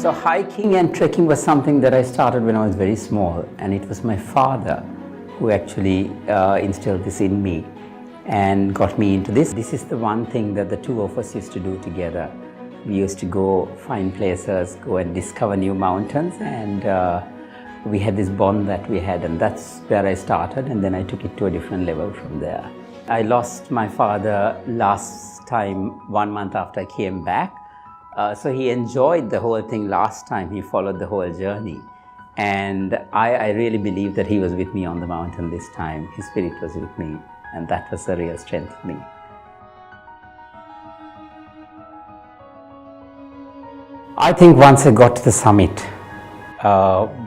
So hiking and trekking was something that I started when I was very small, and it was my father who actually instilled this in me and got me into this. This is the one thing that the two of us used to do together. We used to go find places, go and discover new mountains, and we had this bond that we had, and that's where I started, and then I took it to a different level from there. I lost my father last time 1 month after I came back. So he enjoyed the whole thing last time. He followed the whole journey. And I really believe that he was with me on the mountain this time. His spirit was with me, and that was a real strength for me. I think once I got to the summit,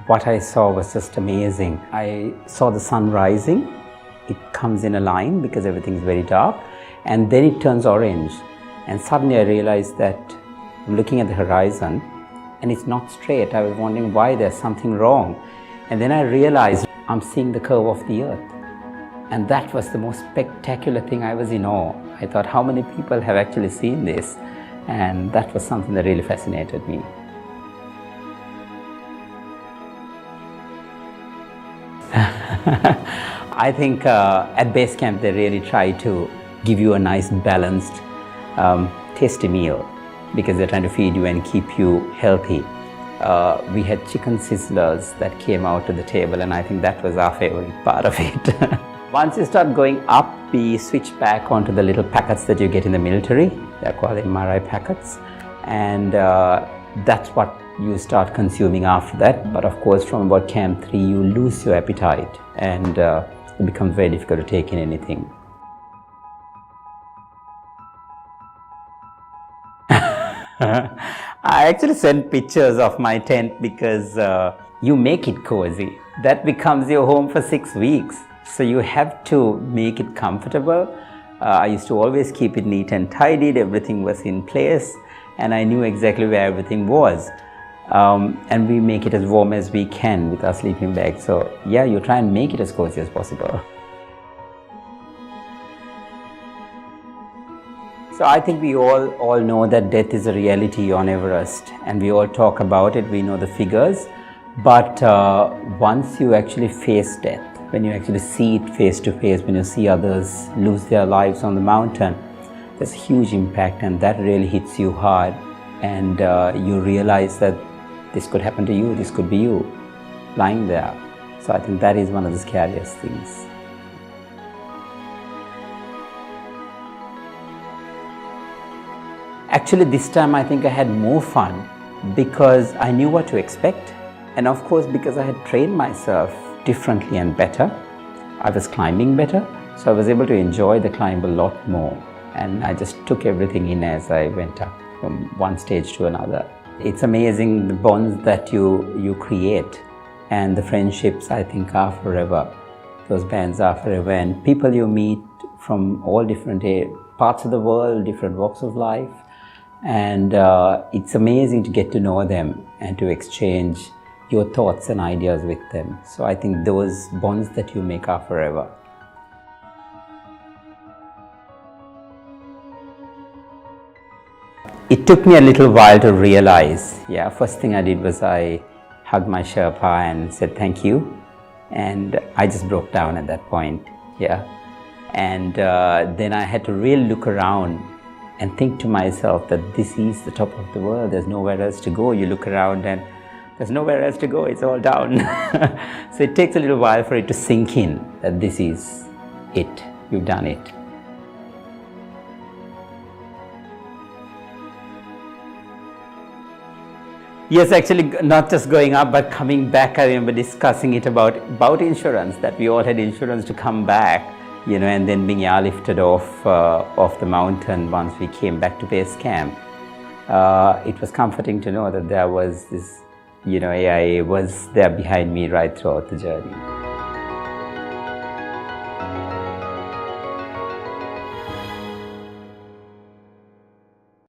what I saw was just amazing. I saw the sun rising. It comes in a line because everything is very dark, and then it turns orange. And suddenly I realized that I'm looking at the horizon and it's not straight. I was wondering why there's something wrong. And then I realized I'm seeing the curve of the earth. And that was the most spectacular thing. I was in awe. I thought, how many people have actually seen this? And that was something that really fascinated me. I think at base camp they really try to give you a nice balanced, tasty meal, because they're trying to feed you and keep you healthy. We had chicken sizzlers that came out to the table, and I think that was our favorite part of it. Once you start going up, we switch back onto the little packets that you get in the military. They're called MRI packets, and that's what you start consuming after that. But of course, from about camp 3, you lose your appetite, and it becomes very difficult to take in anything. I actually sent pictures of my tent because you make it cozy. That becomes your home for 6 weeks. So you have to make it comfortable. I used to always keep it neat and tidied. Everything was in place, and I knew exactly where everything was. And we make it as warm as we can with our sleeping bag. So yeah, you try and make it as cozy as possible. So I think we all know that death is a reality on Everest, and we all talk about it. We know the figures, but once you actually face death, when you actually see it face to face, when you see others lose their lives on the mountain, there's a huge impact, and that really hits you hard, and you realize that this could happen to you, this could be you lying there. So I think that is one of the scariest things. Actually, this time I think I had more fun because I knew what to expect, and of course because I had trained myself differently and better. I was climbing better, so I was able to enjoy the climb a lot more, and I just took everything in as I went up from one stage to another. It's amazing the bonds that you create, and the friendships, I think, are forever. Those bands are forever, and people you meet from all different parts of the world, different walks of life, and it's amazing to get to know them and to exchange your thoughts and ideas with them. So I think those bonds that you make are forever. It took me a little while to realize. Yeah, first thing I did was I hugged my Sherpa and said thank you, and I just broke down at that point. Yeah, and then I had to really look around and think to myself that this is the top of the world. There's nowhere else to go. You look around and there's nowhere else to go. It's all down. So it takes a little while for it to sink in that this is it. You've done it. Yes, actually, not just going up, but coming back. I remember discussing it about insurance, that we all had insurance to come back, you know, and then being airlifted off the mountain once we came back to base camp. It was comforting to know that there was this, you know, AIA was there behind me right throughout the journey.